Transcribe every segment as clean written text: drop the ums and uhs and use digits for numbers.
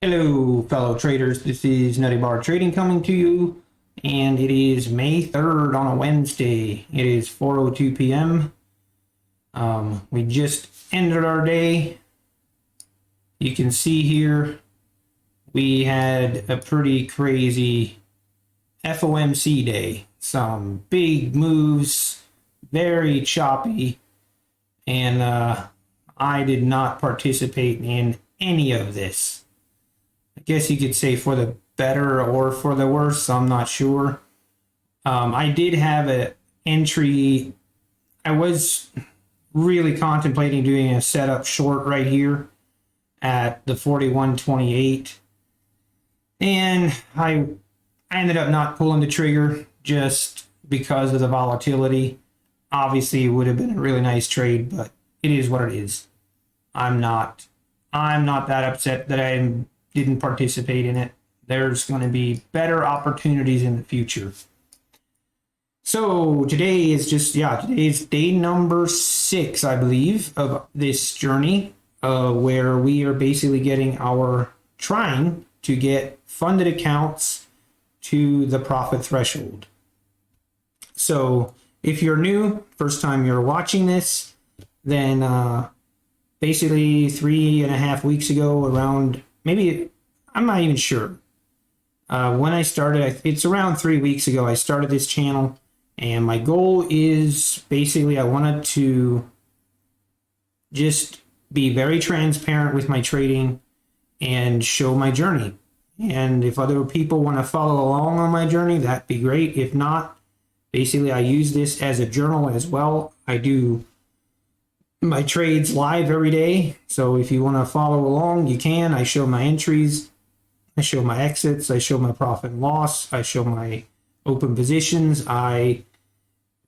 Hello, fellow traders. This is Nutty Bar Trading coming to you, and it is May 3rd on a Wednesday. It is 4:02 p.m. We just ended our day. You can see here we had a pretty crazy FOMC day. Some big moves, very choppy, and I did not participate in any of this. I guess you could say for the better or for the worse. I'm not sure. I did have an entry. I was really contemplating doing a setup short right here at the 41.28, and I ended up not pulling the trigger just because of the volatility. Obviously, it would have been a really nice trade, but it is what it is. I'm not that upset that I didn't participate in it. There's going to be better opportunities in the future. So today's day number 6, I believe, of this journey, where we are basically trying to get funded accounts to the profit threshold. So if you're new, first time you're watching this, then basically 3.5 weeks ago, around, maybe, I'm not even sure. When I started, it's around 3 weeks ago, I started this channel, and my goal is basically I wanted to just be very transparent with my trading and show my journey. And if other people want to follow along on my journey, that'd be great. If not, basically I use this as a journal as well. I do my trades live every day, so if you want to follow along, you can. I show my entries, I show my exits, I show my profit and loss, I show my open positions.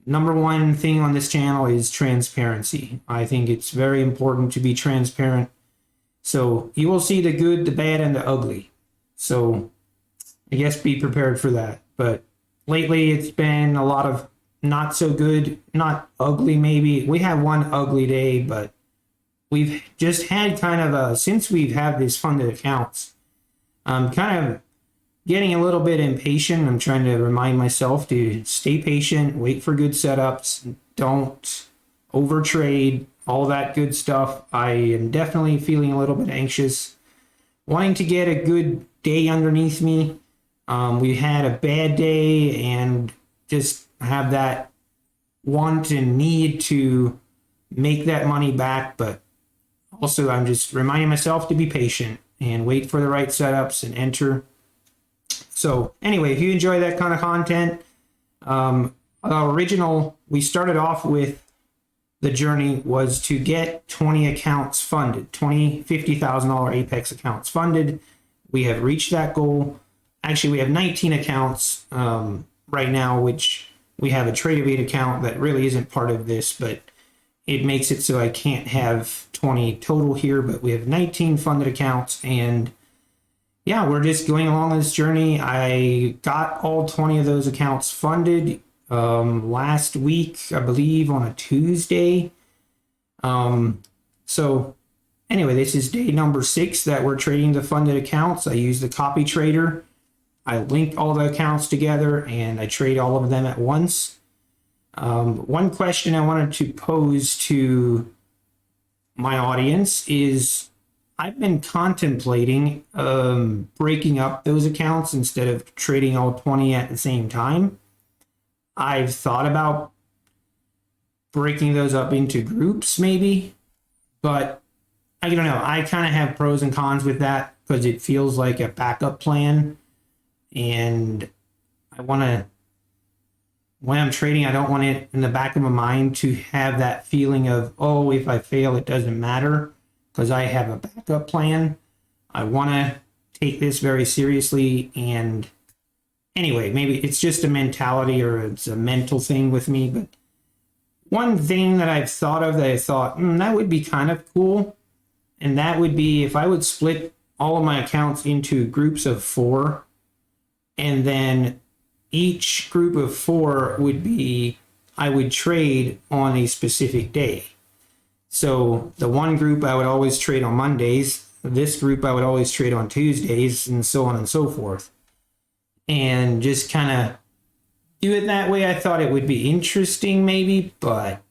Number one thing on this channel is transparency. I think it's very important to be transparent. So you will see the good, the bad, and the ugly. So I guess be prepared for that. But lately it's been a lot of not so good, not ugly maybe. We had one ugly day, but we've just had kind of since we've had these funded accounts, I'm kind of getting a little bit impatient. I'm trying to remind myself to stay patient, wait for good setups, don't overtrade, all that good stuff. I am definitely feeling a little bit anxious, wanting to get a good day underneath me. We had a bad day and just have that want and need to make that money back, but also I'm just reminding myself to be patient and wait for the right setups and enter. So anyway, if you enjoy that kind of content, we started off with the journey was to get 20 accounts funded, $50,000 Apex accounts funded. We have reached that goal. Actually, we have 19 accounts right now, which we have a Trade account that really isn't part of this, but it makes it so I can't have 20 total here, but we have 19 funded accounts, and yeah, we're just going along on this journey. I got all 20 of those accounts funded last week, I believe, on a Tuesday. So anyway, this is day number 6 that we're trading the funded accounts. I use the copy trader. I link all the accounts together and I trade all of them at once. One question I wanted to pose to my audience is I've been contemplating breaking up those accounts instead of trading all 20 at the same time. I've thought about breaking those up into groups maybe, but I don't know. I kind of have pros and cons with that because it feels like a backup plan. And I want to, when I'm trading, I don't want it in the back of my mind to have that feeling of, oh, if I fail, it doesn't matter because I have a backup plan. I want to take this very seriously. And anyway, maybe it's just a mentality or it's a mental thing with me. But one thing that I've thought of that I thought, that would be kind of cool. And that would be if I would split all of my accounts into groups of 4. And then each group of 4 would be, I would trade on a specific day. So the one group I would always trade on Mondays. this group I would always trade on Tuesdays and so on and so forth. And just kind of do it that way. I thought it would be interesting maybe, but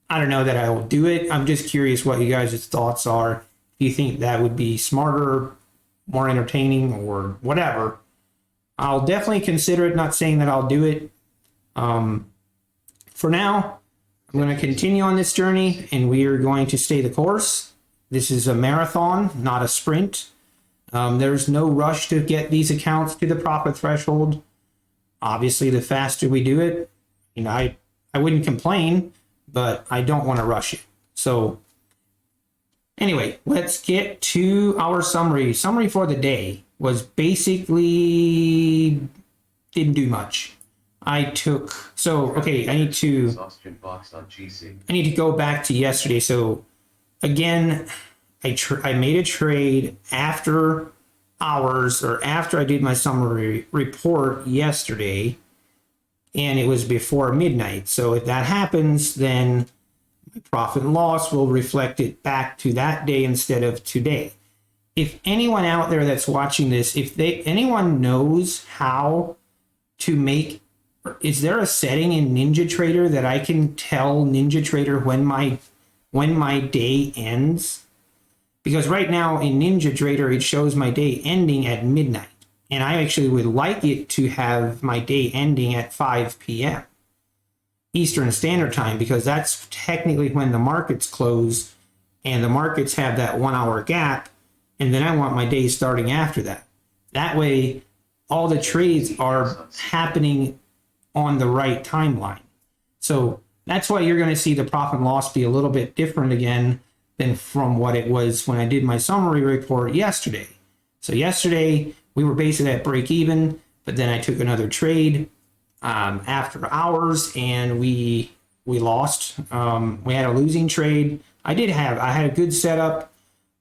I don't know that I will do it. I'm just curious what you guys' thoughts are. Do you think that would be smarter, more entertaining, or whatever? I'll definitely consider it, not saying that I'll do it. For now, I'm going to continue on this journey, and we are going to stay the course. This is a marathon, not a sprint. There's no rush to get these accounts to the profit threshold. Obviously, the faster we do it, I wouldn't complain, but I don't want to rush it. So anyway, let's get to our summary. Summary for the day was basically didn't do much. I need to go back to yesterday. So again, I made a trade after hours, or after I did my summary report yesterday, and it was before midnight. So if that happens, then my profit and loss will reflect it back to that day instead of today. If anyone out there that's watching this, anyone knows how to make, is there a setting in NinjaTrader that I can tell NinjaTrader when my day ends? Because right now in NinjaTrader, it shows my day ending at midnight. And I actually would like it to have my day ending at 5 p.m. Eastern Standard Time, because that's technically when the markets close, and the markets have that 1 hour gap. And then I want my day starting after that. That way, all the trades are happening on the right timeline. So that's why you're going to see the profit and loss be a little bit different again than from what it was when I did my summary report yesterday. So yesterday we were basically at break even, but then I took another trade after hours, and we lost. We had a losing trade. I had a good setup,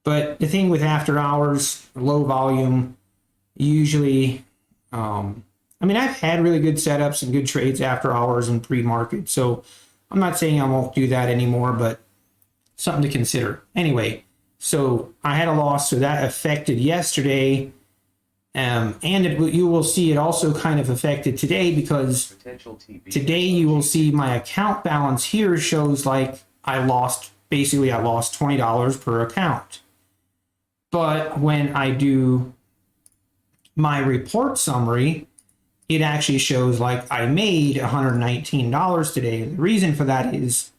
but the thing with after hours, low volume, usually, I've had really good setups and good trades after hours and pre-market. So I'm not saying I won't do that anymore, but something to consider. Anyway, so I had a loss, so that affected yesterday. You will see it also kind of affected today, because today you will see my account balance here shows like I lost $20 per account. But when I do my report summary, it actually shows like I made $119 today. The reason for that is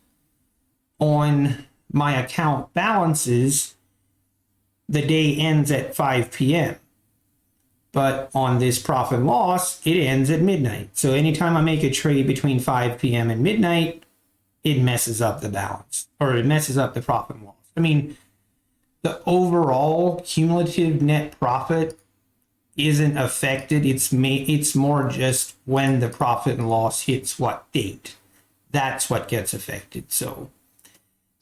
on my account balances, the day ends at 5 p.m. But on this profit and loss, it ends at midnight. So anytime I make a trade between 5 p.m. and midnight, it messes up the balance, or it messes up the profit and loss. I mean, the overall cumulative net profit isn't affected. It's more just when the profit and loss hits what date. That's what gets affected. So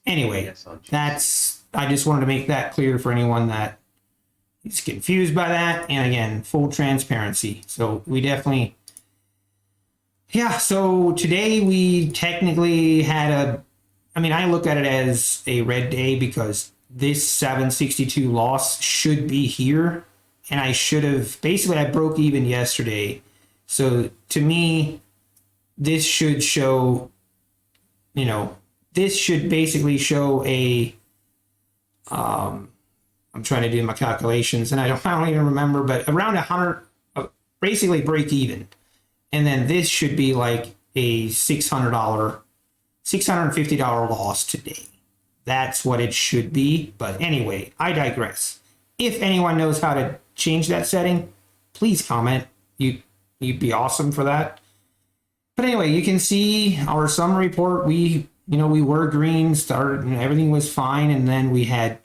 anyway, I just wanted to make that clear for anyone that is confused by that. And again, full transparency. So we definitely, so today we technically had I look at it as a red day, because this 762 loss should be here. And I should have, I broke even yesterday. So to me, this should show, this should basically show I'm trying to do my calculations, and I don't even remember, but around 100, basically break even. And then this should be like a $650 loss today. That's what it should be. But anyway, I digress. If anyone knows how to change that setting, please comment. You'd be awesome for that. But anyway, you can see our summary report. We were green, started, and everything was fine. And then we had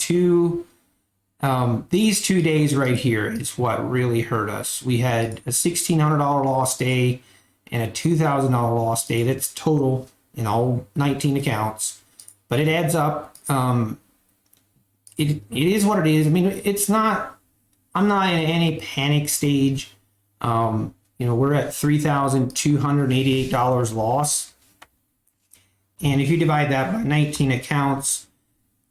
these 2 days right here is what really hurt us. We had a $1,600 loss day and a $2,000 loss day. That's total in all 19 accounts, but it adds up. It is what it is. I mean, I'm not in any panic stage. We're at $3,288 loss. And if you divide that by 19 accounts,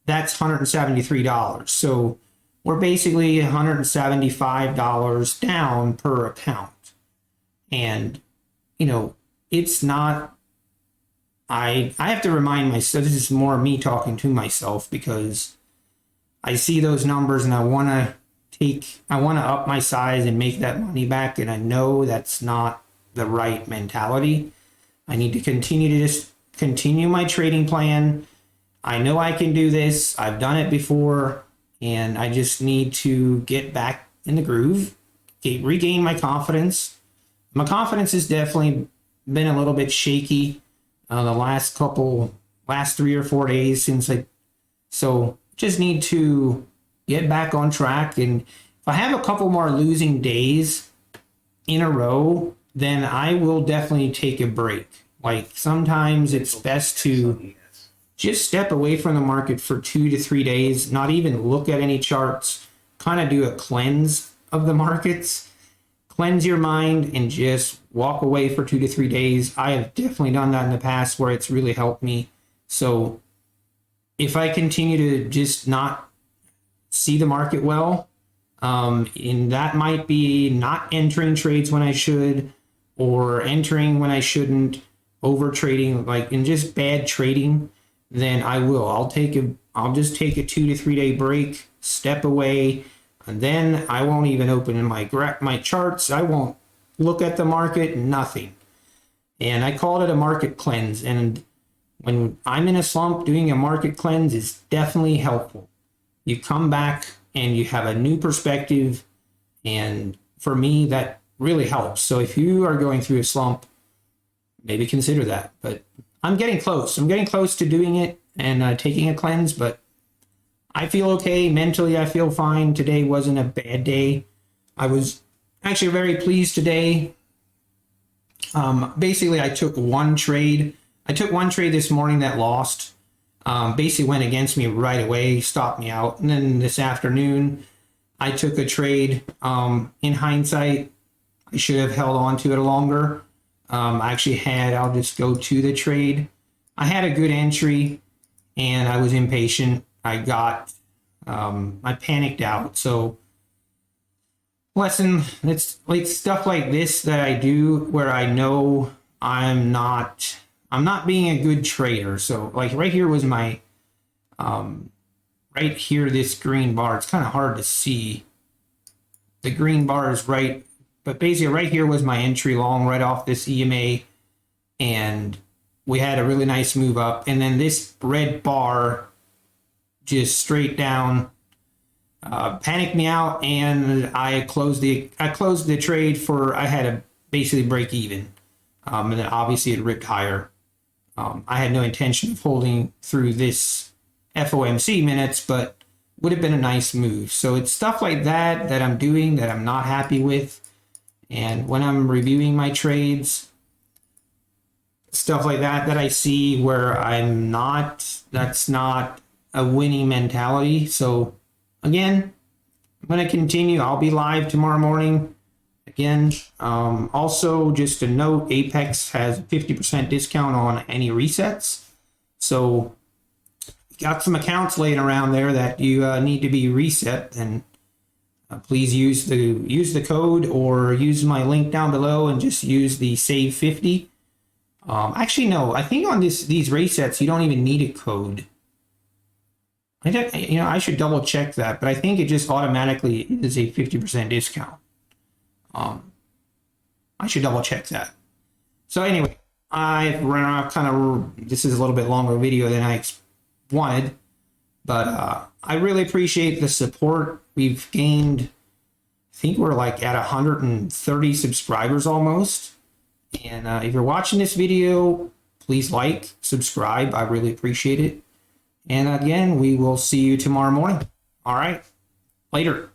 that's $173. So we're basically $175 down per account. And, you know, it's not, I have to remind myself, this is more me talking to myself, because I see those numbers and I want to up my size and make that money back. And I know that's not the right mentality. I need to continue my trading plan. I know I can do this. I've done it before, and I just need to get back in the groove, regain my confidence. My confidence has definitely been a little bit shaky the last 3 or 4 days so just need to get back on track. And if I have a couple more losing days in a row, then I will definitely take a break. Like, sometimes it's best to just step away from the market for 2 to 3 days, not even look at any charts, kind of do a cleanse of the markets, cleanse your mind, and just walk away for 2 to 3 days. I have definitely done that in the past where it's really helped me. So if I continue to just not see the market well, and that might be not entering trades when I should, or entering when I shouldn't, over trading, like in just bad trading, then I'll just take a 2 to 3 day break, step away, and then I won't even open my charts. I won't look at the market, nothing. And I called it a market cleanse. And when I'm in a slump, doing a market cleanse is definitely helpful. You come back and you have a new perspective. And for me, that really helps. So if you are going through a slump, maybe consider that. But I'm getting close. I'm getting close to doing it and taking a cleanse, but I feel okay. Mentally, I feel fine. Today wasn't a bad day. I was actually very pleased today. Basically, I took one trade. I took one trade this morning that lost. Basically went against me right away, stopped me out. And then this afternoon, I took a trade. In hindsight, I should have held on to it longer. I'll just go to the trade. I had a good entry and I was impatient. I panicked out. So it's like stuff like this that I do where I know I'm not being a good trader. So like right here was my, right here, this green bar, it's kind of hard to see. The green bar is right, but basically right here was my entry long right off this EMA, and we had a really nice move up. And then this red bar just straight down panicked me out, and I closed the trade I had to basically break even. And then obviously it ripped higher. I had no intention of holding through this FOMC minutes, but would have been a nice move. So it's stuff like that I'm doing that I'm not happy with. And when I'm reviewing my trades, stuff like that I see where that's not a winning mentality. So again, I'm going to continue. I'll be live tomorrow morning. Again, also just a note, Apex has 50% discount on any resets. So got some accounts laying around there that you need to be reset, and please use the code or use my link down below and just use the save 50. Actually, no, I think on these resets, you don't even need a code. I should double check that, but I think it just automatically is a 50% discount. I should double check that. So anyway, I've run off this is a little bit longer video than I wanted, but I really appreciate the support. We've gained, I think we're like at 130 subscribers almost. And if you're watching this video, please subscribe. I really appreciate it. And again, we will see you tomorrow morning. All right, later.